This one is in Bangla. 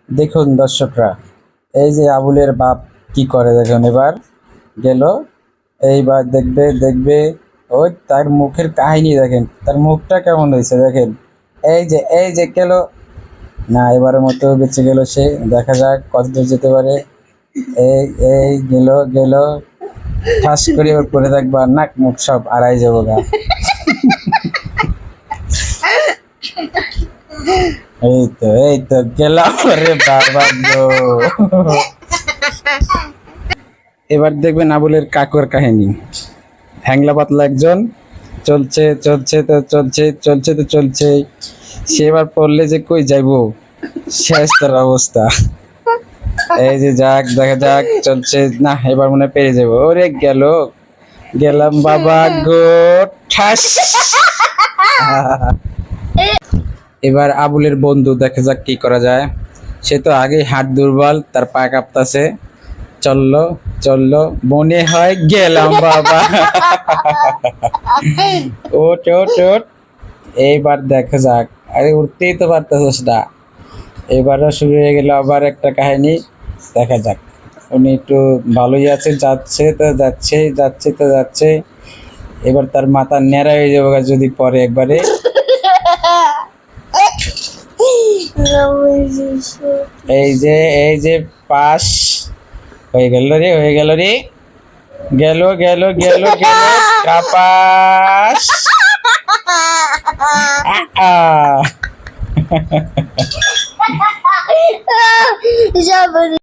দেখুন দর্শকরা, এই যে আবুলের বাপ কি করে দেখুন। এবার গেল, এইবার দেখবে দেখবে ওই তার মুখের কাহিনী দেখেন, তার মুখটা কেমন হয়েছে দেখেন। এই যে গেল না, এবারের মতো বেঁচে গেল সে। দেখা যাক কতদূর যেতে পারে। এই এই গেল গেল, ঠাস করে এবার পরে থাকবা, নাক মুখ সব আড়াই যাবো গা। এই তো গেলাম রে বাবা গো। এবার দেখবেন আবুলের কাকুর কাহিনী। হ্যাংলা পাতলা একজন, চলছে চলছে তো চলছে, চলছে তো চলছে, সে এবার পড়লে যে কই যাইবো, শেষ তার অবস্থা। এই যে যাক, দেখা যাক, চলছে না, এবার মনে হয় পেরে যাবো। ওরে গেল, গেলাম বাবা গো, ঠাস। এবার আবুলের বন্ধু দেখা যাক কি করা যায়। সে তো আগেই হাট দুর্বল, তার পা কাঁপতাছে। চললো চললো, মনে হয় গেলাম বাবা। ওট ওট ওট, এইবার দেখা যাক। আরে উঠতেই তো পারতেছিস না। এবারও শুরু হয়ে গেল আবার একটা কাহিনী। দেখা যাক, উনি একটু ভালোই আছে, যাচ্ছে তো যাচ্ছে, যাচ্ছে তো যাচ্ছে। এবার তার মাথা ন্যাড়া হয়ে যাবে যদি পরে একবারে। এই যে পাস হয়ে গেল রে, হয়ে গেল রে, গেল গেল গেল গেল, কাপাস। আ